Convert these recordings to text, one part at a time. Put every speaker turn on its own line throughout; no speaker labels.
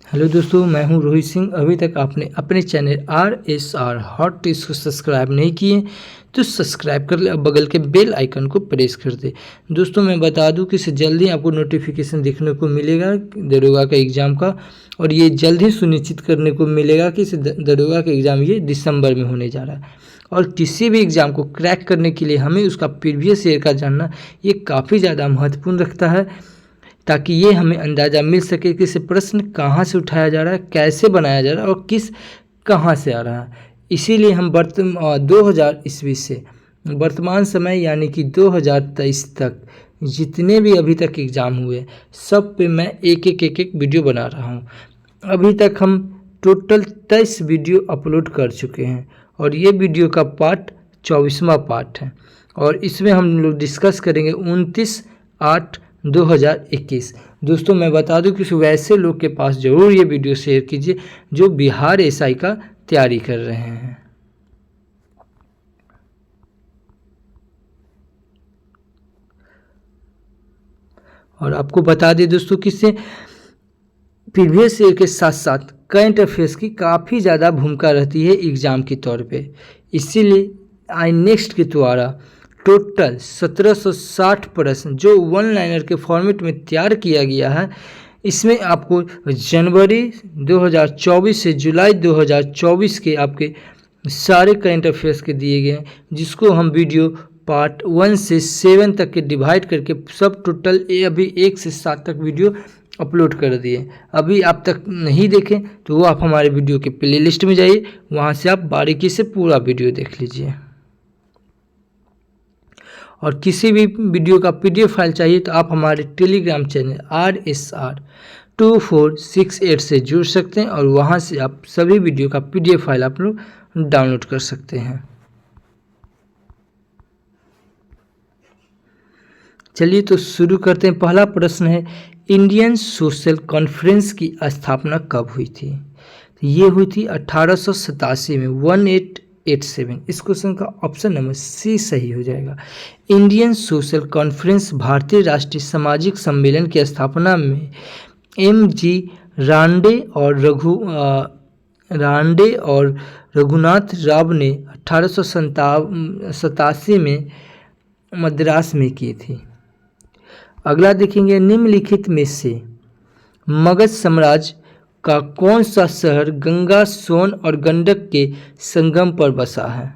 Hello दोस्तों, मैं हूं रोहित सिंह। अभी तक आपने अपने चैनल RSR हॉट टिप्स को सब्सक्राइब नहीं किए तो सब्सक्राइब कर ले और बगल के बेल आइकन को प्रेस कर दे। दोस्तों, मैं बता दूं कि इससे जल्दी आपको नोटिफिकेशन देखने को मिलेगा दरोगा का एग्ज़ाम का, और ये जल्द ही सुनिश्चित करने को मिलेगा कि इस दरोगा का एग्ज़ाम ये दिसंबर में होने जा रहा है। और किसी भी एग्ज़ाम को क्रैक करने के लिए हमें उसका प्रीवियस ईयर का जानना ये काफ़ी ज़्यादा महत्वपूर्ण रखता है, ताकि ये हमें अंदाज़ा मिल सके कि इसे प्रश्न कहाँ से उठाया जा रहा है, कैसे बनाया जा रहा है और किस कहाँ से आ रहा है। इसीलिए हम 2000 ईस्वी से वर्तमान समय यानी कि 2023 तक जितने भी अभी तक एग्ज़ाम हुए सब पे मैं एक एक वीडियो बना रहा हूँ। अभी तक हम टोटल 23 वीडियो अपलोड कर चुके हैं और ये वीडियो का पार्ट 24वां पार्ट है, और इसमें हम लोग डिस्कस करेंगे 29/8/2021। दोस्तों, मैं बता दूं कि वैसे लोग के पास ज़रूर ये वीडियो शेयर कीजिए जो बिहार SI का तैयारी कर रहे हैं। और आपको बता दें दोस्तों कि इससे प्रीवियस ईयर के साथ साथ करंट अफेयर्स की काफ़ी ज़्यादा भूमिका रहती है एग्ज़ाम के तौर पे। इसीलिए iNext के द्वारा टोटल 1760 प्रश्न जो वन लाइनर के फॉर्मेट में तैयार किया गया है, इसमें आपको जनवरी 2024 से जुलाई 2024 के आपके सारे करंट अफेयर्स के दिए गए हैं, जिसको हम वीडियो पार्ट 1 से 7 तक के डिवाइड करके सब टोटल अभी 1 से 7 तक वीडियो अपलोड कर दिए। अभी आप तक नहीं देखें तो वो आप हमारे वीडियो के प्लेलिस्ट में जाइए, वहाँ से आप बारीकी से पूरा वीडियो देख लीजिए। और किसी भी वीडियो का PDF फाइल चाहिए तो आप हमारे टेलीग्राम चैनल RSR2468 से जुड़ सकते हैं और वहाँ से आप सभी वीडियो का PDF फाइल आप लोग डाउनलोड कर सकते हैं। चलिए तो शुरू करते हैं। पहला प्रश्न है, इंडियन सोशल कॉन्फ्रेंस की स्थापना कब हुई थी? तो ये हुई थी 1887 में, 1887। इस क्वेश्चन का ऑप्शन नंबर C सही हो जाएगा। इंडियन सोशल कॉन्फ्रेंस भारतीय राष्ट्रीय सामाजिक सम्मेलन की स्थापना में MG रांडे और रघुनाथ राव ने 1887 में मद्रास में की थी। अगला देखेंगे, निम्नलिखित में से मगध साम्राज्य का कौन सा शहर गंगा, सोन और गंडक के संगम पर बसा है?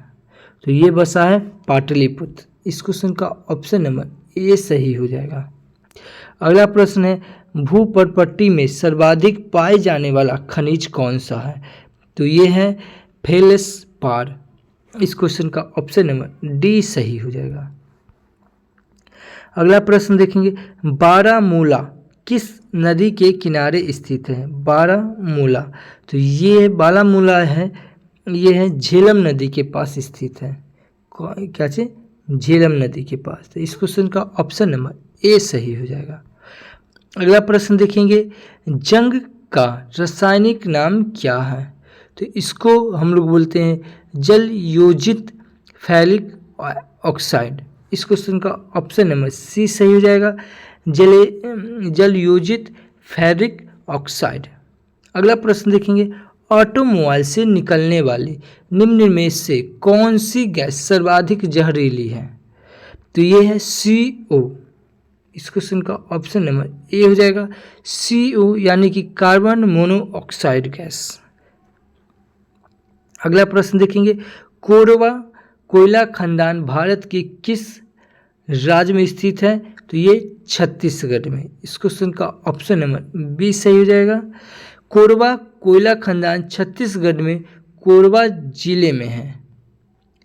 तो ये बसा है पाटलिपुत्र। इस क्वेश्चन का ऑप्शन नंबर A सही हो जाएगा। अगला प्रश्न है, भूपर्पट्टी में सर्वाधिक पाए जाने वाला खनिज कौन सा है? तो ये है फेल्सपार। इस क्वेश्चन का ऑप्शन नंबर D सही हो जाएगा। अगला प्रश्न देखेंगे, बारामूला किस नदी के किनारे स्थित है? बारामूला, तो ये बारामूला है, ये है झेलम नदी के पास स्थित है। क्या चीज? झेलम नदी के पास। तो इस क्वेश्चन का ऑप्शन नंबर A सही हो जाएगा। अगला प्रश्न देखेंगे, जंग का रासायनिक नाम क्या है? तो इसको हम लोग बोलते हैं जल योजित फेरिक ऑक्साइड। इस क्वेश्चन का ऑप्शन नंबर C सही हो जाएगा, जल योजित फेरिक ऑक्साइड। अगला प्रश्न देखेंगे, ऑटोमोबाइल से निकलने वाली निम्न में से कौन सी गैस सर्वाधिक जहरीली है? तो ये है CO। इस क्वेश्चन का ऑप्शन नंबर A हो जाएगा, CO यानी कि कार्बन मोनोऑक्साइड गैस। अगला प्रश्न देखेंगे, कोरबा कोयला खदान भारत के किस राज्य में स्थित है? तो ये छत्तीसगढ़ में। इस क्वेश्चन का ऑप्शन नंबर B सही हो जाएगा। कोरबा कोयला खदान छत्तीसगढ़ में कोरबा जिले में है,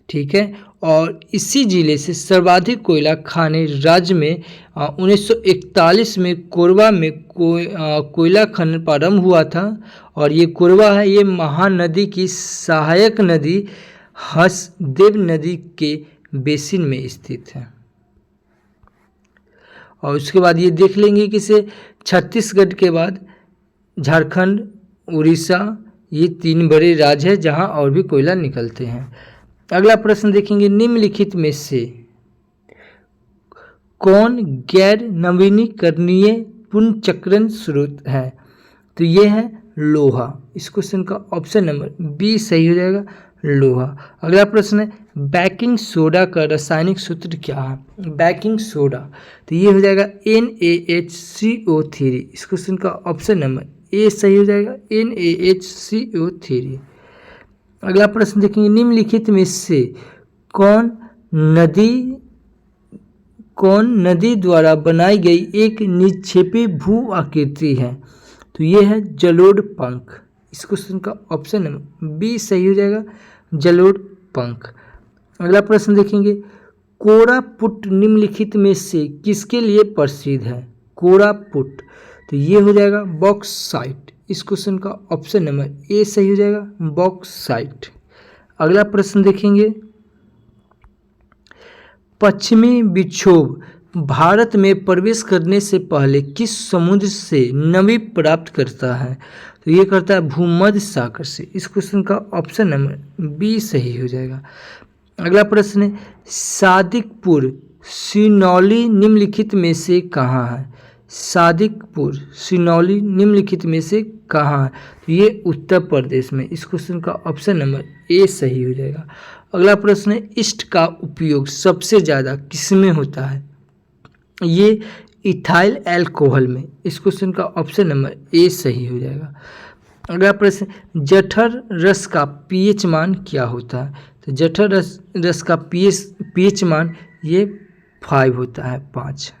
ठीक है। और इसी जिले से सर्वाधिक कोयला खाने राज्य में 1941 में कोरबा में कोयला खनन प्रारंभ हुआ था। और ये कोरबा है, ये महानदी की सहायक नदी हसदेव नदी के बेसिन में स्थित है। और उसके बाद ये देख लेंगे कि से छत्तीसगढ़ के बाद झारखंड, उड़ीसा, ये 3 बड़े राज्य हैं जहां और भी कोयला निकलते हैं। अगला प्रश्न देखेंगे, निम्नलिखित में से कौन गैर नवीनीकरणीय पुनर्चक्रण स्रोत है? तो ये है लोहा। इस क्वेश्चन का ऑप्शन नंबर बी सही हो जाएगा, लोहा। अगला प्रश्न है बेकिंग सोडा का रासायनिक सूत्र क्या है? बेकिंग सोडा, तो ये हो जाएगा NaHCO3। इस क्वेश्चन का ऑप्शन नंबर ए सही हो जाएगा, NaHCO3। अगला प्रश्न देखेंगे निम्नलिखित में से कौन नदी द्वारा बनाई गई एक निक्षेपी भू आकृति है? तो ये है जलोढ़ पंख। इस क्वेश्चन का ऑप्शन नंबर बी सही हो जाएगा, जलोढ़ पंख। अगला प्रश्न देखेंगे कोरापुट निम्नलिखित में से किसके लिए प्रसिद्ध है? कोरापुट, तो ये हो जाएगा बॉक्साइट। इस क्वेश्चन का ऑप्शन नंबर ए सही हो जाएगा, बॉक्साइट। अगला प्रश्न देखेंगे पश्चिमी विक्षोभ भारत में प्रवेश करने से पहले किस समुद्र से नमी प्राप्त करता है? तो ये करता है भूमध्य सागर से। इस क्वेश्चन का ऑप्शन नंबर बी सही हो जाएगा। अगला प्रश्न है सादिकपुर सिनौली निम्नलिखित में से कहाँ है? सादिकपुर सिनौली निम्नलिखित में से कहाँ है? तो ये उत्तर प्रदेश में। इस क्वेश्चन का ऑप्शन नंबर ए सही हो जाएगा। अगला प्रश्न है ईस्ट का उपयोग सबसे ज़्यादा किसमें होता है? ये इथाइल अल्कोहल में। इस क्वेश्चन का ऑप्शन नंबर ए सही हो जाएगा। अगला प्रश्न जठर रस का पीएच मान क्या होता है? तो जठर रस का पीएच मान ये 5 होता है, 5।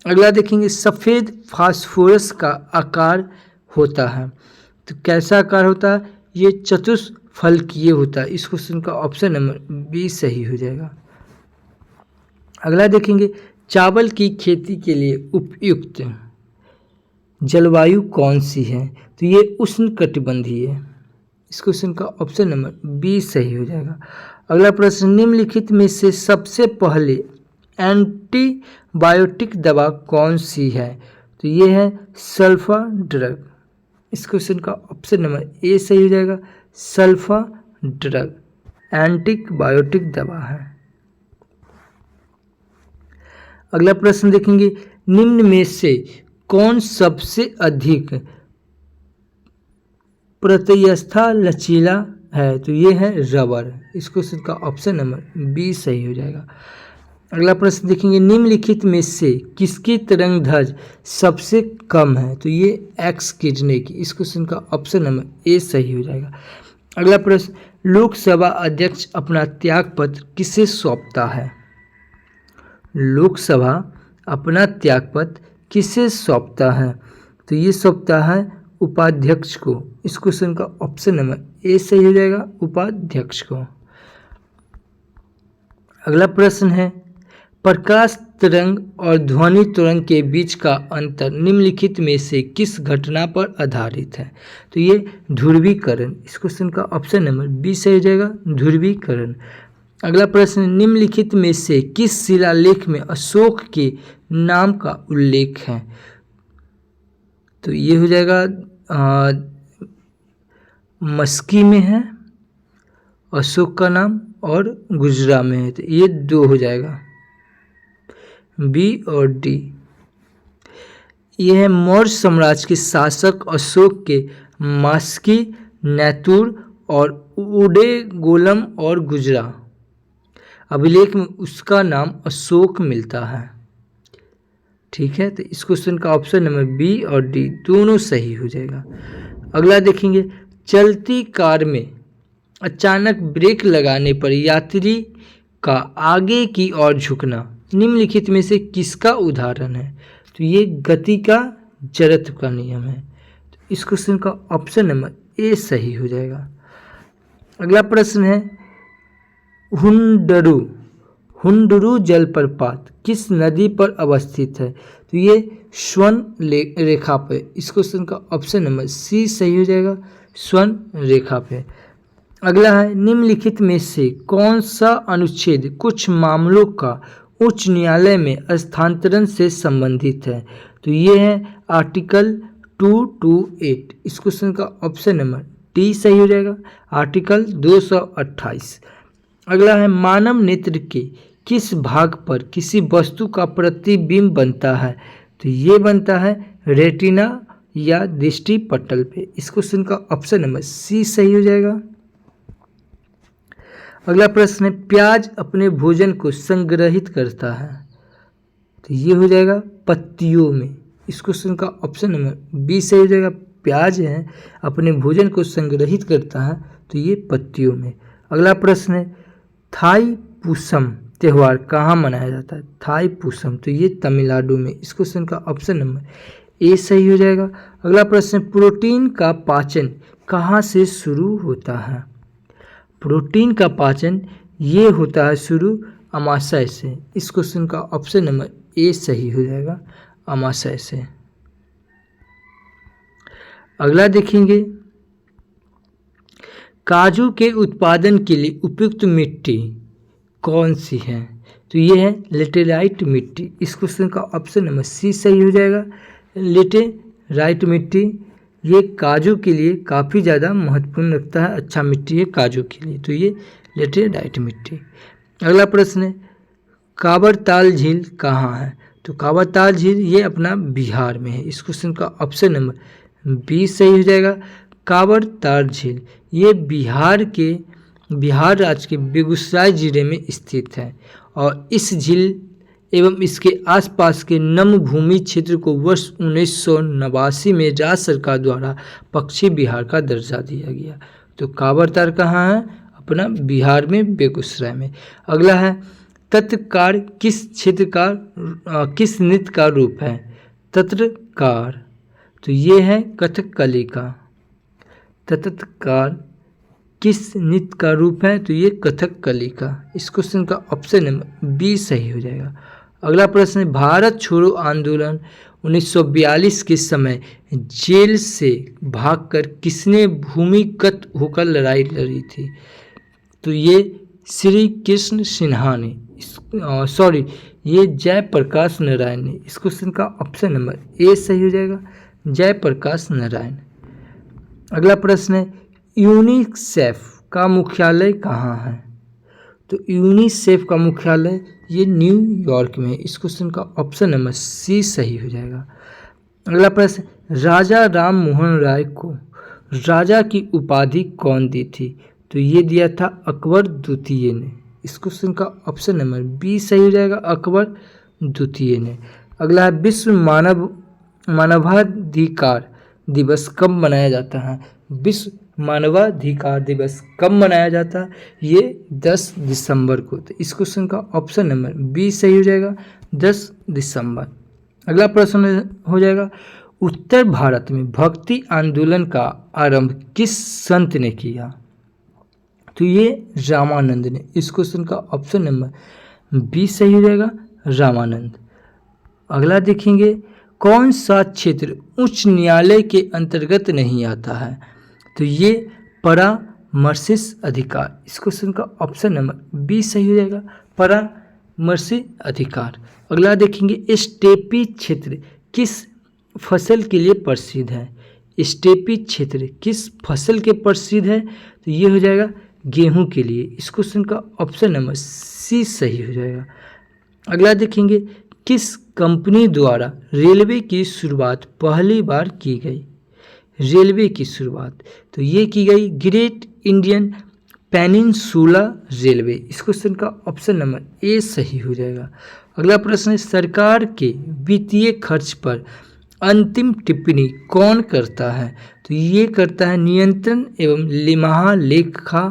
अगला देखेंगे सफ़ेद फास्फोरस का आकार होता है, तो कैसा आकार होता है? ये चतुष्फलकीय होता है। इस क्वेश्चन का ऑप्शन नंबर बी सही हो जाएगा। अगला देखेंगे चावल की खेती के लिए उपयुक्त जलवायु कौन सी है? तो ये उष्णकटिबंधीय है। इस क्वेश्चन का ऑप्शन नंबर बी सही हो जाएगा। अगला प्रश्न निम्नलिखित में से सबसे पहले एंटीबायोटिक दवा कौन सी है? तो ये है सल्फा ड्रग। इस क्वेश्चन का ऑप्शन नंबर ए सही हो जाएगा, सल्फा ड्रग एंटीबायोटिक दवा है। अगला प्रश्न देखेंगे निम्न में से कौन सबसे अधिक प्रत्यस्था लचीला है? तो ये है रबर। इस क्वेश्चन का ऑप्शन नंबर बी सही हो जाएगा। अगला प्रश्न देखेंगे निम्नलिखित में से किसकी तरंगदैर्घ्य सबसे कम है? तो ये एक्स किडनी की। इस क्वेश्चन का ऑप्शन नंबर ए सही हो जाएगा। अगला प्रश्न लोकसभा अध्यक्ष अपना त्यागपत्र किसे सौंपता है? लोकसभा अपना त्यागपत्र किसे सौंपता है? तो ये सौंपता है उपाध्यक्ष को। इस क्वेश्चन का ऑप्शन नंबर ए सही हो जाएगा, उपाध्यक्ष को। अगला प्रश्न है प्रकाश तरंग और ध्वनि तरंग के बीच का अंतर निम्नलिखित में से किस घटना पर आधारित है? तो ये ध्रुवीकरण। इस क्वेश्चन का ऑप्शन नंबर बी सही हो जाएगा, ध्रुवीकरण। अगला प्रश्न निम्नलिखित में से किस शिलालेख में अशोक के नाम का उल्लेख है? तो ये हो जाएगा मस्की में है अशोक का नाम और गुजरा में है, तो ये 2 हो जाएगा, बी और डी। यह है मौर्य साम्राज्य के शासक अशोक के मास्की, नैतुर और उडेगोलम और गुजरा अभिलेख में उसका नाम अशोक मिलता है। ठीक है, तो इस क्वेश्चन का ऑप्शन नंबर बी और डी दोनों सही हो जाएगा। अगला देखेंगे चलती कार में अचानक ब्रेक लगाने पर यात्री का आगे की ओर झुकना निम्नलिखित में से किसका उदाहरण है? तो ये गति का जड़त्व का नियम है। तो इस क्वेश्चन का ऑप्शन नंबर ए सही हो जाएगा। अगला प्रश्न है हुंडरू जलप्रपात किस नदी पर अवस्थित है? तो ये स्वर्ण रेखा पे। इस क्वेश्चन का ऑप्शन नंबर सी सही हो जाएगा, स्वर्ण रेखा पे। अगला है निम्नलिखित में से कौन सा अनुच्छेद कुछ मामलों का उच्च न्यायालय में स्थानांतरण से संबंधित है? तो ये है आर्टिकल 228। इस क्वेश्चन का ऑप्शन नंबर डी सही हो जाएगा, आर्टिकल 228। अगला है मानव नेत्र के किस भाग पर किसी वस्तु का प्रतिबिंब बनता है? तो ये बनता है रेटिना या दृष्टि पटल पे। इस क्वेश्चन का ऑप्शन नंबर सी सही हो जाएगा। अगला प्रश्न है, प्याज अपने भोजन को संग्रहित करता है, तो ये हो जाएगा पत्तियों में। इस क्वेश्चन का ऑप्शन नंबर बी सही हो जाएगा। प्याज है अपने भोजन को संग्रहित करता है, तो ये पत्तियों में। अगला प्रश्न है, थाई पूसम त्यौहार कहाँ मनाया जाता है? थाई पूसम, तो ये तमिलनाडु में। इस क्वेश्चन का ऑप्शन नंबर ए सही हो जाएगा। अगला प्रश्न, प्रोटीन का पाचन कहाँ से शुरू होता है? प्रोटीन का पाचन ये होता है शुरू अमाशय से। इस क्वेश्चन का ऑप्शन नंबर ए सही हो जाएगा, अमाशय से। अगला देखेंगे, काजू के उत्पादन के लिए उपयुक्त मिट्टी कौन सी है? तो ये है लेटेराइट मिट्टी। इस क्वेश्चन का ऑप्शन नंबर सी सही हो जाएगा। लेटेराइट मिट्टी ये काजू के लिए काफ़ी ज़्यादा महत्वपूर्ण रखता है, अच्छा मिट्टी है काजू के लिए, तो ये लेटेराइट मिट्टी। अगला प्रश्न है, काबरताल झील कहाँ है? तो काबरताल झील ये अपना बिहार में है। इस क्वेश्चन का ऑप्शन नंबर बी सही हो जाएगा। काबरताल झील ये बिहार राज्य के बेगूसराय जिले में स्थित है और इस झील एवं इसके आसपास के नम भूमि क्षेत्र को वर्ष 1989 में राज्य सरकार द्वारा पक्षी बिहार का दर्जा दिया गया। तो काबरताल कहाँ है? अपना बिहार में, बेगूसराय में। अगला है, तत्रकार किस क्षेत्र का किस नृत्य का रूप है? तत्रकार, तो ये है कथकली का। तत्रकार किस नृत्य का रूप है? तो ये कथकली का। इस क्वेश्चन का ऑप्शन नंबर बी सही हो जाएगा। अगला प्रश्न है, भारत छोड़ो आंदोलन 1942 के समय जेल से भागकर किसने भूमिगत होकर लड़ाई लड़ी थी? तो ये श्री कृष्ण सिन्हा ने, ये जयप्रकाश नारायण ने। इस क्वेश्चन का ऑप्शन नंबर ए सही हो जाएगा, जयप्रकाश नारायण। अगला प्रश्न है, यूनिसेफ का मुख्यालय कहाँ है? तो यूनिसेफ का मुख्यालय ये न्यूयॉर्क में है। इस क्वेश्चन का ऑप्शन नंबर सी सही हो जाएगा। अगला प्रश्न, राजा राम मोहन राय को राजा की उपाधि कौन दी थी? तो ये दिया था अकबर द्वितीय ने। इस क्वेश्चन का ऑप्शन नंबर बी सही हो जाएगा, अकबर द्वितीय ने। अगला है, विश्व मानवाधिकार दिवस कब मनाया जाता है? विश्व मानवाधिकार दिवस कब मनाया जाता है? ये 10 दिसंबर को। तो इस क्वेश्चन का ऑप्शन नंबर बी सही हो जाएगा, 10 दिसंबर। अगला प्रश्न हो जाएगा, उत्तर भारत में भक्ति आंदोलन का आरंभ किस संत ने किया? तो ये रामानंद ने। इस क्वेश्चन का ऑप्शन नंबर बी सही हो जाएगा, रामानंद। अगला देखेंगे, कौन सा क्षेत्र उच्च न्यायालय के अंतर्गत नहीं आता है? तो ये परामर्श अधिकार। इस क्वेश्चन का ऑप्शन नंबर बी सही हो जाएगा, परामर्श अधिकार। अगला देखेंगे, स्टेपी क्षेत्र किस फसल के लिए प्रसिद्ध है? स्टेपी क्षेत्र किस फसल के प्रसिद्ध है? तो ये हो जाएगा गेहूं के लिए। इस क्वेश्चन का ऑप्शन नंबर सी सही हो जाएगा। अगला देखेंगे, किस कंपनी द्वारा रेलवे की शुरुआत पहली बार की गई? रेलवे की शुरुआत तो ये की गई ग्रेट इंडियन पेनिनसुला रेलवे। इस क्वेश्चन का ऑप्शन नंबर ए सही हो जाएगा। अगला प्रश्न है, सरकार के वित्तीय खर्च पर अंतिम टिप्पणी कौन करता है? तो ये करता है नियंत्रण एवं महालेखा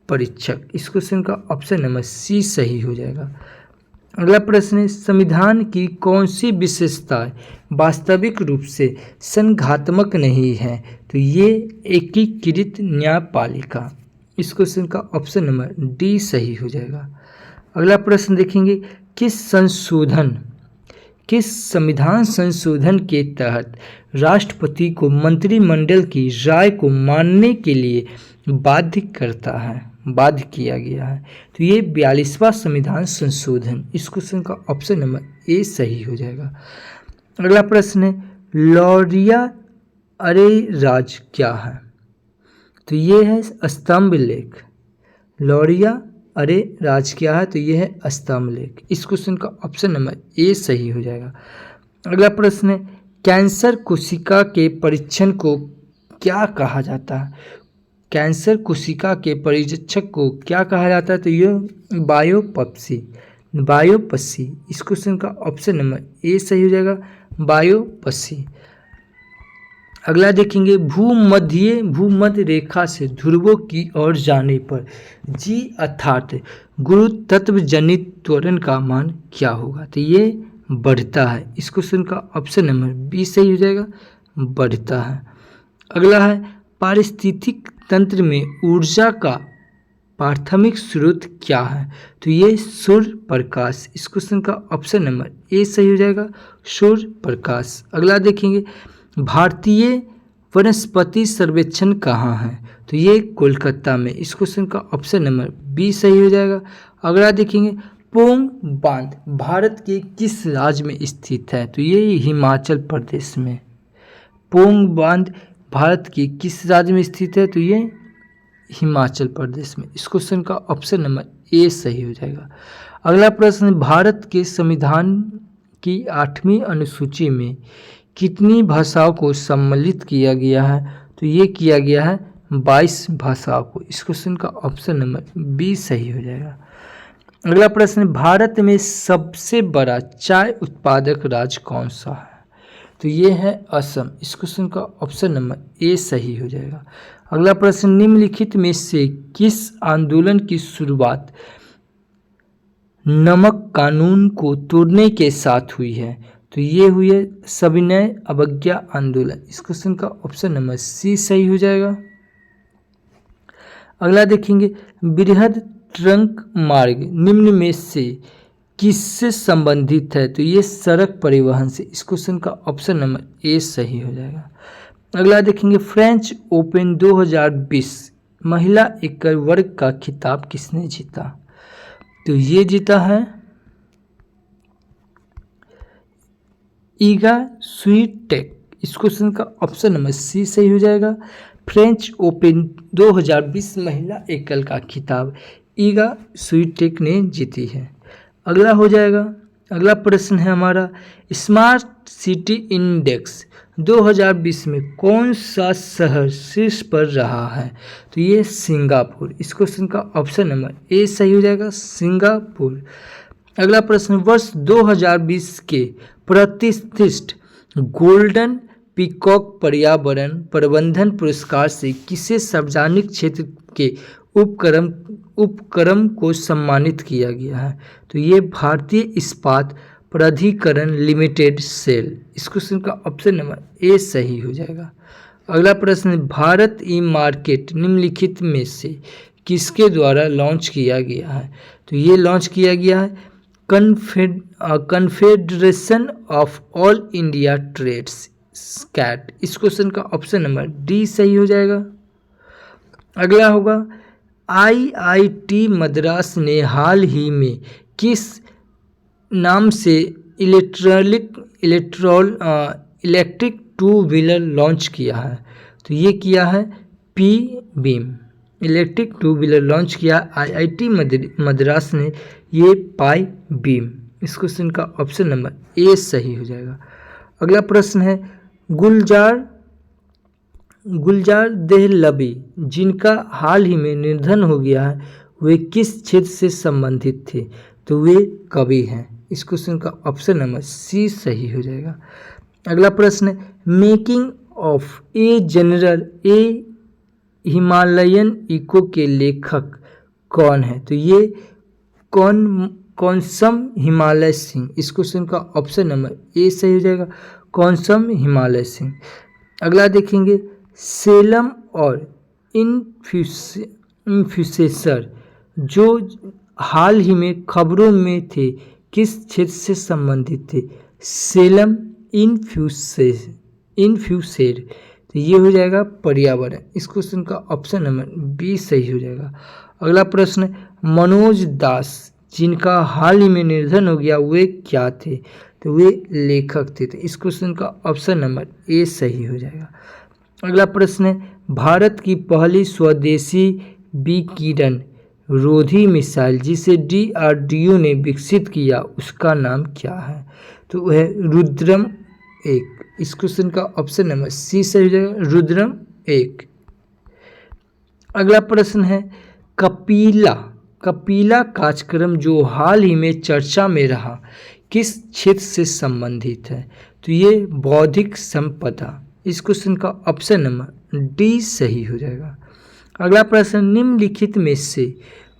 परीक्षक। इस क्वेश्चन का ऑप्शन नंबर सी सही हो जाएगा। अगला प्रश्न है, संविधान की कौन सी विशेषताएं वास्तविक रूप से संघात्मक नहीं है? तो ये एकीकृत न्यायपालिका। इस क्वेश्चन का ऑप्शन नंबर डी सही हो जाएगा। अगला प्रश्न देखेंगे, किस संविधान संशोधन के तहत राष्ट्रपति को मंत्रिमंडल की राय को मानने के लिए बाध्य किया गया है? तो ये 42वां संविधान संशोधन। इस क्वेश्चन का ऑप्शन नंबर ए सही हो जाएगा। अगला प्रश्न है, लौरिया अरेराज क्या है? तो ये है स्तंभ लेख। लौरिया अरेराज क्या है? तो ये है स्तंभ लेख। इस क्वेश्चन का ऑप्शन नंबर ए सही हो जाएगा। अगला प्रश्न है, कैंसर कोशिका के परीक्षण को क्या कहा जाता है? कैंसर कोशिका के परीक्षक को क्या कहा जाता है? तो ये बायोप्सी। बायोप्सी इस क्वेश्चन का ऑप्शन नंबर ए सही हो जाएगा, बायोप्सी। अगला देखेंगे, भूमध्य रेखा से ध्रुवों की ओर जाने पर जी अर्थात गुरुत्व जनित त्वरण का मान क्या होगा? तो ये बढ़ता है। इस क्वेश्चन का ऑप्शन नंबर बी सही हो जाएगा, बढ़ता है। अगला है, पारिस्थितिक तंत्र में ऊर्जा का प्राथमिक स्रोत क्या है? तो ये सूर्य प्रकाश। इस क्वेश्चन का ऑप्शन नंबर ए सही हो जाएगा, सूर्य प्रकाश। अगला देखेंगे, भारतीय वनस्पति सर्वेक्षण कहाँ है? तो ये कोलकाता में। इस क्वेश्चन का ऑप्शन नंबर बी सही हो जाएगा। अगला देखेंगे, पोंग बांध भारत के किस राज्य में स्थित है? तो ये हिमाचल प्रदेश में। पोंग बांध भारत के किस राज्य में स्थित है? तो ये हिमाचल प्रदेश में। इस क्वेश्चन का ऑप्शन नंबर ए सही हो जाएगा। अगला प्रश्न, भारत के संविधान की 8वीं अनुसूची में कितनी भाषाओं को सम्मिलित किया गया है? तो ये किया गया है 22 भाषाओं को। इस क्वेश्चन का ऑप्शन नंबर बी सही हो जाएगा। अगला प्रश्न, भारत में सबसे बड़ा चाय उत्पादक राज्य कौन सा है? तो ये है असम। इस क्वेश्चन का ऑप्शन नंबर ए सही हो जाएगा। अगला प्रश्न, निम्नलिखित में से किस आंदोलन की शुरुआत नमक कानून को तोड़ने के साथ हुई है? तो ये हुई है सविनय अवज्ञा आंदोलन। इस क्वेश्चन का ऑप्शन नंबर सी सही हो जाएगा। अगला देखेंगे, बृहद ट्रंक मार्ग निम्न में से किससे संबंधित है? तो ये सड़क परिवहन से। इस क्वेश्चन का ऑप्शन नंबर ए सही हो जाएगा। अगला देखेंगे, फ्रेंच ओपन 2020 महिला एकल वर्ग का खिताब किसने जीता? तो ये जीता है ईगा स्वीटेक। इस क्वेश्चन का ऑप्शन नंबर सी सही हो जाएगा। फ्रेंच ओपन 2020 महिला एकल का खिताब ईगा स्वीटेक ने जीती है। अगला हो जाएगा, अगला प्रश्न है हमारा, स्मार्ट सिटी इंडेक्स 2020 में कौन सा शहर शीर्ष पर रहा है? तो ये सिंगापुर। इस क्वेश्चन का ऑप्शन नंबर ए सही हो जाएगा, सिंगापुर। अगला प्रश्न, वर्ष 2020 के प्रतिष्ठित गोल्डन पीकॉक पर्यावरण प्रबंधन पुरस्कार से किसे सार्वजनिक क्षेत्र के उपक्रम को सम्मानित किया गया है? तो ये भारतीय इस्पात प्राधिकरण लिमिटेड सेल। इस क्वेश्चन का ऑप्शन नंबर ए सही हो जाएगा। अगला प्रश्न, भारत ई मार्केट निम्नलिखित में से किसके द्वारा लॉन्च किया गया है? तो ये लॉन्च किया गया है confederation of all India trades CAT. इस क्वेश्चन का ऑप्शन नंबर डी सही हो जाएगा। अगला होगा, आईआईटी मद्रास ने हाल ही में किस नाम से इलेक्ट्रिक टू व्हीलर लॉन्च किया है? तो ये किया है P beam. Electric two wheeler launch किया आईआईटी मद्रास ने, ये पाई बीम। इस क्वेश्चन का ऑप्शन नंबर ए सही हो जाएगा। अगला प्रश्न है, गुलजार देहलवी जिनका हाल ही में निधन हो गया है, वे किस क्षेत्र से संबंधित थे? तो वे कवि हैं। इस क्वेश्चन का ऑप्शन नंबर सी सही हो जाएगा। अगला प्रश्न, making of a general a Himalayan echo के लेखक कौन है? तो ये कौनसम हिमालय सिंह। इस क्वेश्चन का ऑप्शन नंबर ए सही हो जाएगा, कौनसम हिमालय सिंह। अगला देखेंगे, सेलम और इन्फ्यूसेसर जो हाल ही में खबरों में थे, किस क्षेत्र से संबंधित थे? सेलम इन्फ्यूसेर। तो ये हो जाएगा पर्यावरण। इस क्वेश्चन का ऑप्शन नंबर बी सही हो जाएगा। अगला प्रश्न, मनोज दास जिनका हाल ही में निधन हो गया, वे क्या थे? तो वे लेखक थे। तो इस क्वेश्चन का ऑप्शन नंबर ए सही हो जाएगा। अगला प्रश्न है, भारत की पहली स्वदेशी विकिरण रोधी मिसाइल जिसे डीआरडीओ ने विकसित किया, उसका नाम क्या है? तो वह रुद्रम 1। इस क्वेश्चन का ऑप्शन नंबर सी सही हो जाएगा, रुद्रम 1। अगला प्रश्न है कपिला कपिला कार्यक्रम जो हाल ही में चर्चा में रहा किस क्षेत्र से संबंधित है? तो ये बौद्धिक संपदा। इस क्वेश्चन का ऑप्शन नंबर डी सही हो जाएगा। अगला प्रश्न निम्नलिखित में से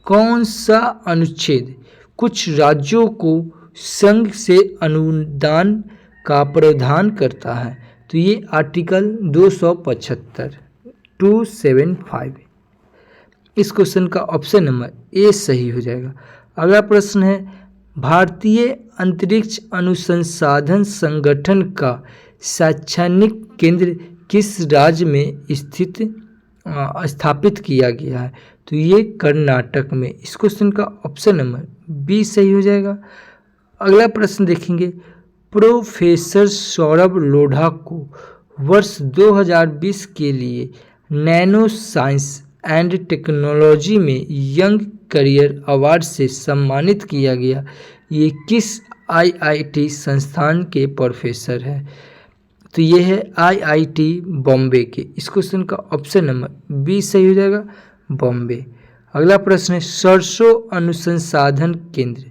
कौन सा अनुच्छेद कुछ राज्यों को संघ से अनुदान का प्रावधान करता है? तो ये आर्टिकल 275 275। इस क्वेश्चन का ऑप्शन नंबर ए सही हो जाएगा। अगला प्रश्न है भारतीय अंतरिक्ष अनुसंधान संगठन का शैक्षणिक केंद्र किस राज्य में स्थापित किया गया है? तो ये कर्नाटक में। इस क्वेश्चन का ऑप्शन नंबर बी सही हो जाएगा। अगला प्रश्न देखेंगे प्रोफेसर सौरभ लोढ़ा को वर्ष 2020 के लिए नैनो साइंस एंड टेक्नोलॉजी में यंग करियर अवार्ड से सम्मानित किया गया। ये किस आईआईटी संस्थान के प्रोफेसर हैं? तो ये है आईआईटी बॉम्बे के। इस क्वेश्चन का ऑप्शन नंबर बी सही हो जाएगा, बॉम्बे। अगला प्रश्न है सरसों अनुसंधान केंद्र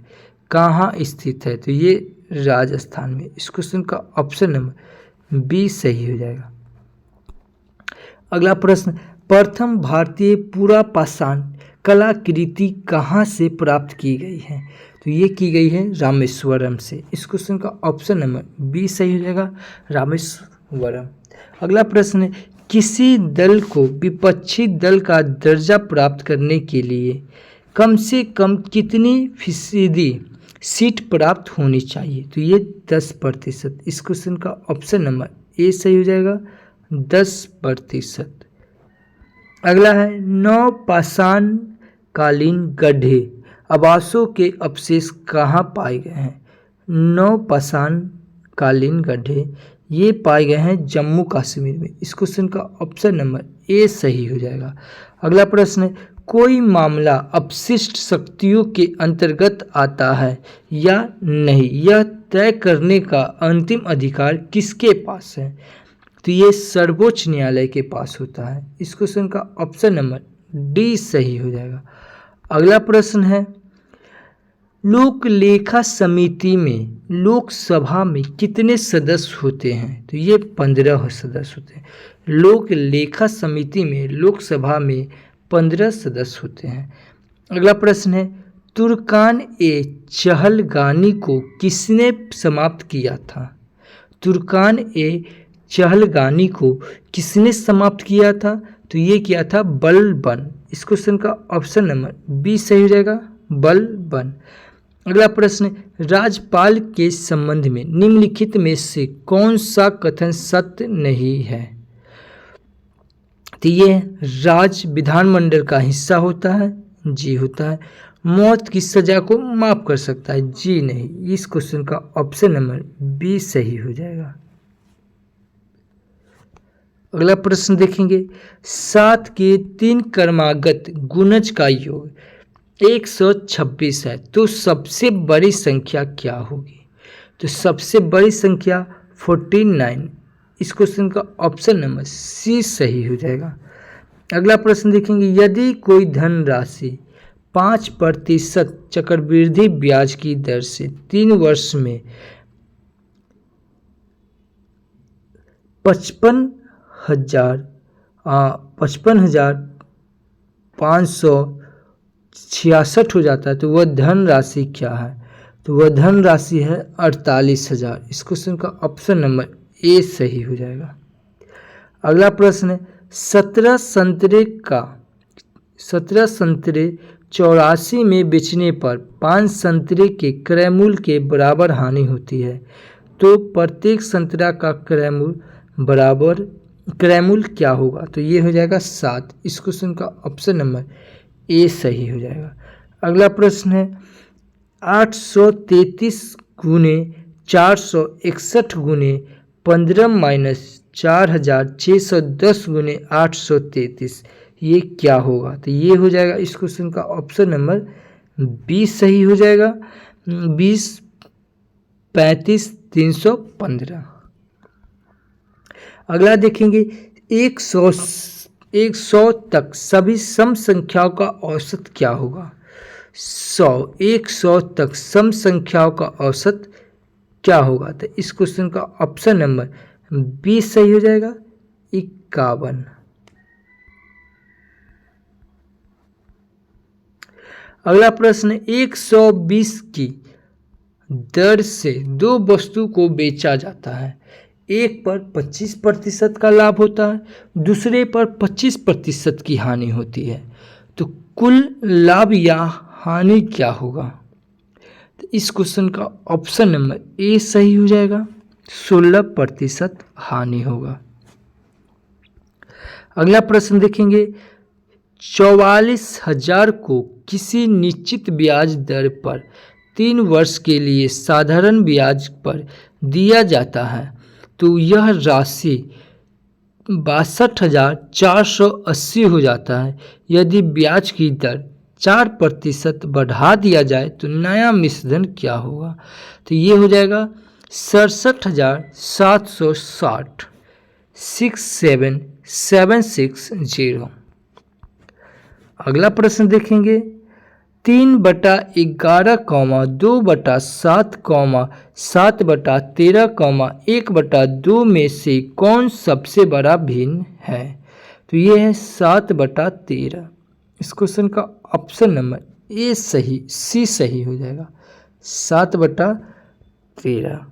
कहाँ स्थित है? तो ये राजस्थान में। इस क्वेश्चन का ऑप्शन नंबर बी सही हो जाएगा। अगला प्रश्न प्रथम भारतीय पुरापाषाण कलाकृति कहाँ से प्राप्त की गई है? तो ये की गई है रामेश्वरम से। इस क्वेश्चन का ऑप्शन नंबर बी सही हो जाएगा, रामेश्वरम। अगला प्रश्न है किसी दल को विपक्षी दल का दर्जा प्राप्त करने के लिए कम से कम कितनी फीसदी सीट प्राप्त होनी चाहिए? तो ये 10%। इस क्वेश्चन का ऑप्शन नंबर ए सही हो जाएगा, 10%। अगला है नवपाषाण कालीन गड्ढे आवासों के अवशेष कहाँ पाए गए हैं? नवपाषाण कालीन गड्ढे ये पाए गए हैं जम्मू कश्मीर में। इस क्वेश्चन का ऑप्शन नंबर ए सही हो जाएगा। अगला प्रश्न है कोई मामला अपशिष्ट शक्तियों के अंतर्गत आता है या नहीं, यह तय करने का अंतिम अधिकार किसके पास है? तो ये सर्वोच्च न्यायालय के पास होता है। इस क्वेश्चन का ऑप्शन नंबर डी सही हो जाएगा। अगला प्रश्न है लोक लेखा समिति में लोकसभा में कितने सदस्य होते हैं? तो ये 15 सदस्य होते हैं। लोक लेखा समिति में लोकसभा में 15 सदस्य होते हैं। अगला प्रश्न है तुर्कान ए चहलगानी को किसने समाप्त किया था? तुर्कान ए चहलगानी को किसने समाप्त किया था? तो ये किया था बलबन। इस क्वेश्चन का ऑप्शन नंबर बी सही हो जाएगा, बलबन। अगला प्रश्न राज्यपाल के संबंध में निम्नलिखित में से कौन सा कथन सत्य नहीं है? तो ये राज्य विधानमंडल का हिस्सा होता है, जी होता है। मौत की सजा को माफ कर सकता है, जी नहीं। इस क्वेश्चन का ऑप्शन नंबर बी सही हो जाएगा। अगला प्रश्न देखेंगे 7 के 3 क्रमागत गुणज का योग 126 है तो सबसे बड़ी संख्या क्या होगी? तो सबसे बड़ी संख्या 49। इस क्वेश्चन का ऑप्शन नंबर सी सही हो जाएगा। अगला प्रश्न देखेंगे यदि कोई धनराशि 5% चक्रवृद्धि ब्याज की दर से 3 वर्ष में 55,566 हो जाता है तो वह धनराशि क्या है? तो वह धनराशि है 48,000। इस क्वेश्चन का ऑप्शन नंबर ए सही हो जाएगा। अगला प्रश्न है 17 संतरे 84 में बेचने पर 5 संतरे के क्रय मूल्य के बराबर हानि होती है तो प्रत्येक संतरा का क्रय मूल्य क्या होगा? तो ये हो जाएगा 7। इस क्वेश्चन का ऑप्शन नंबर ए सही हो जाएगा। अगला प्रश्न है 833 गुने 461 गुने 15 माइनस 4610 गुने 833 ये क्या होगा? तो ये हो जाएगा इस क्वेश्चन का ऑप्शन नंबर 20 सही हो जाएगा, 20 35 315। अगला देखेंगे 100 तक सभी सम संख्याओं का औसत क्या होगा। 100 तक सम संख्याओं का औसत क्या होगा। तो इस क्वेश्चन का ऑप्शन नंबर 20 सही हो जाएगा, 51। अगला प्रश्न 120 की दर से दो वस्तु को बेचा जाता है। एक पर 25% का लाभ होता है, दूसरे पर 25% की हानि होती है। तो कुल लाभ या हानि क्या होगा। तो इस क्वेश्चन का ऑप्शन नंबर ए सही हो जाएगा, 16% हानि होगा। अगला प्रश्न देखेंगे 44,000 को किसी निश्चित ब्याज दर पर 3 वर्ष के लिए साधारण ब्याज पर दिया जाता है, तो यह राशि 62,480 हो जाता है। यदि ब्याज की दर 4% बढ़ा दिया जाए तो नया मिश्रण क्या होगा। तो ये हो जाएगा 67,760, 67760। अगला प्रश्न देखेंगे 3/11, 2/7, 7/13, 1/2 में से कौन सबसे बड़ा भिन्न है। तो ये है 7/13। इस क्वेश्चन का ऑप्शन नंबर ए सही, सी सही हो जाएगा, 7/13।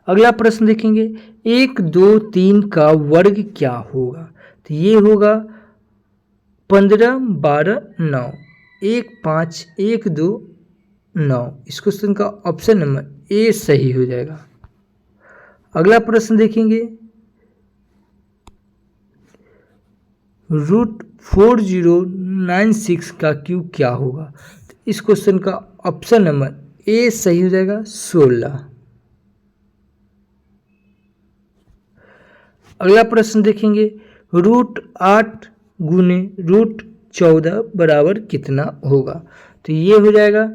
अगला प्रश्न देखेंगे 1, 2, 3 का वर्ग क्या होगा। तो ये होगा 15, 12, 9, 1, 5, 1, 2, 9। इस क्वेश्चन का ऑप्शन नंबर ए सही हो जाएगा। अगला प्रश्न देखेंगे √4096 का क्यूब क्या होगा। तो इस क्वेश्चन का ऑप्शन नंबर ए सही हो जाएगा, 16। अगला प्रश्न देखेंगे √8 गुने √14 बराबर कितना होगा। तो ये हो जाएगा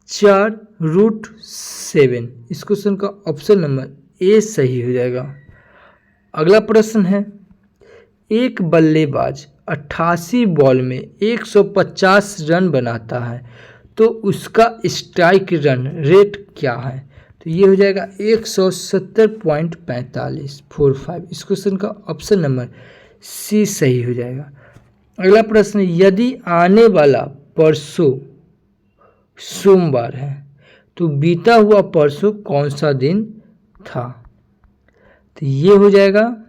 4√7। इस क्वेश्चन का ऑप्शन नंबर ए सही हो जाएगा। अगला प्रश्न है एक बल्लेबाज 88 बॉल में 150 रन बनाता है, तो उसका स्ट्राइक रन रेट क्या है। तो ये हो जाएगा 170.45। इस क्वेश्चन का ऑप्शन नंबर सी सही हो जाएगा। अगला प्रश्न यदि आने वाला परसों सोमवार है तो बीता हुआ परसों कौन सा दिन था। तो ये हो जाएगा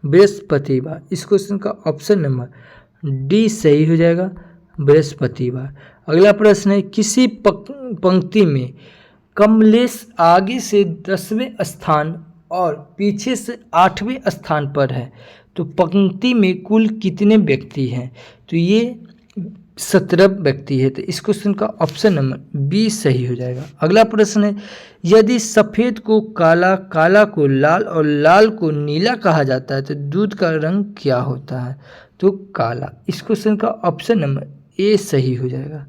बृहस्पतिवार। इस क्वेश्चन का ऑप्शन नंबर डी सही हो जाएगा, बृहस्पतिवार। अगला प्रश्न है किसी पंक्ति में कमलेश आगे से 10वें स्थान और पीछे से 8वें स्थान पर है, तो पंक्ति में कुल कितने व्यक्ति हैं। तो ये 17 व्यक्ति है। तो इस क्वेश्चन का ऑप्शन नंबर बी सही हो जाएगा। अगला प्रश्न है यदि सफ़ेद को काला, काला को लाल और लाल को नीला कहा जाता है तो दूध का रंग क्या होता है। तो काला। इस क्वेश्चन का ऑप्शन नंबर ए सही हो जाएगा।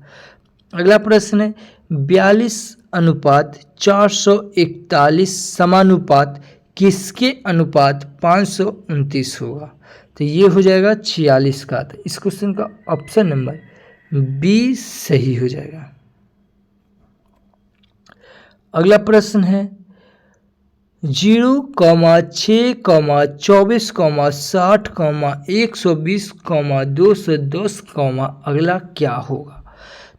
अगला प्रश्न है 42:441 समानुपात किसके अनुपात 529 होगा। तो ये हो जाएगा 46 का। तो इस क्वेश्चन का ऑप्शन नंबर बी सही हो जाएगा। अगला प्रश्न है 0, 6, 24, 60, 120, 210, अगला क्या होगा।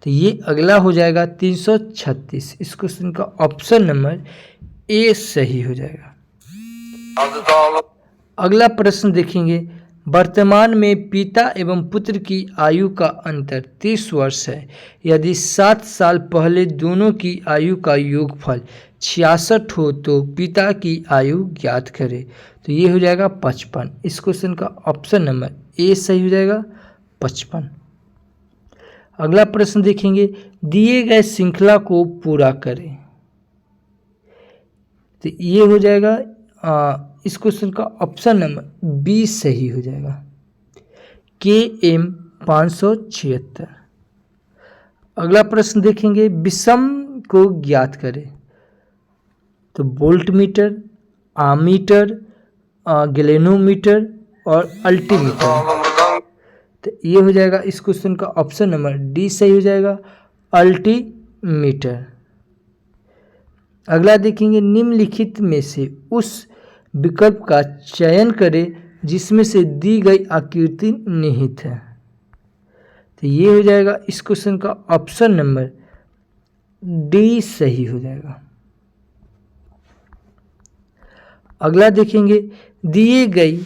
तो ये अगला हो जाएगा 336। इस क्वेश्चन का ऑप्शन नंबर ए सही हो जाएगा। अगला प्रश्न देखेंगे वर्तमान में पिता एवं पुत्र की आयु का अंतर 30 वर्ष है। यदि 7 साल पहले दोनों की आयु का योगफल 66 हो तो पिता की आयु ज्ञात करें। तो ये हो जाएगा 55। इस क्वेश्चन का ऑप्शन नंबर ए सही हो जाएगा, 55। अगला प्रश्न देखेंगे दिए गए श्रृंखला को पूरा करें। तो ये हो जाएगा इस क्वेश्चन का ऑप्शन नंबर बी सही हो जाएगा, KM 576। अगला प्रश्न देखेंगे विषम को ज्ञात करें। तो वोल्ट मीटर, आमीटर, गैल्वेनोमीटर और अल्टीमीटर। तो ये हो जाएगा इस क्वेश्चन का ऑप्शन नंबर डी सही हो जाएगा, अल्टीमीटर। अगला देखेंगे, निम्नलिखित में से उस विकल्प का चयन करें जिसमें से दी गई आकृति निहित है। तो ये हो जाएगा इस क्वेश्चन का ऑप्शन नंबर डी सही हो जाएगा। अगला देखेंगे, दिए गई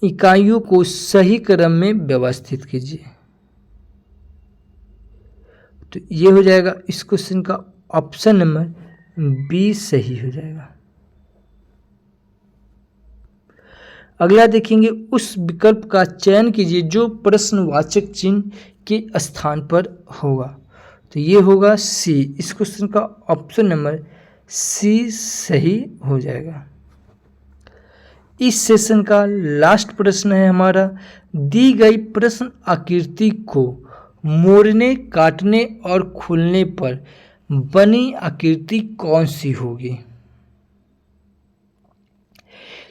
इकाइयों को सही क्रम में व्यवस्थित कीजिए। तो ये हो जाएगा इस क्वेश्चन का ऑप्शन नंबर बी सही हो जाएगा। अगला देखेंगे, उस विकल्प का चयन कीजिए जो प्रश्नवाचक चिन्ह के स्थान पर होगा। तो ये होगा सी, इस क्वेश्चन का ऑप्शन नंबर सी सही हो जाएगा। इस सेशन का लास्ट प्रश्न है हमारा, दी गई प्रश्न आकृति को मोड़ने, काटने और खोलने पर बनी आकृति कौन सी होगी।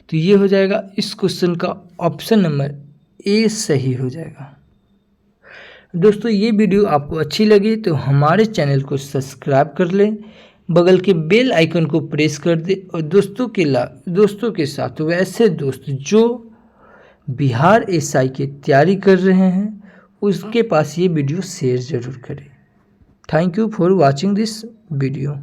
तो ये हो जाएगा इस क्वेश्चन का ऑप्शन नंबर ए सही हो जाएगा। दोस्तों ये वीडियो आपको अच्छी लगी तो हमारे चैनल को सब्सक्राइब कर लें, बगल के बेल आइकन को प्रेस कर दे और दोस्तों के साथ वैसे दोस्त जो बिहार एसआई की तैयारी कर रहे हैं उसके पास ये वीडियो शेयर ज़रूर करें। Thank you for watching this video.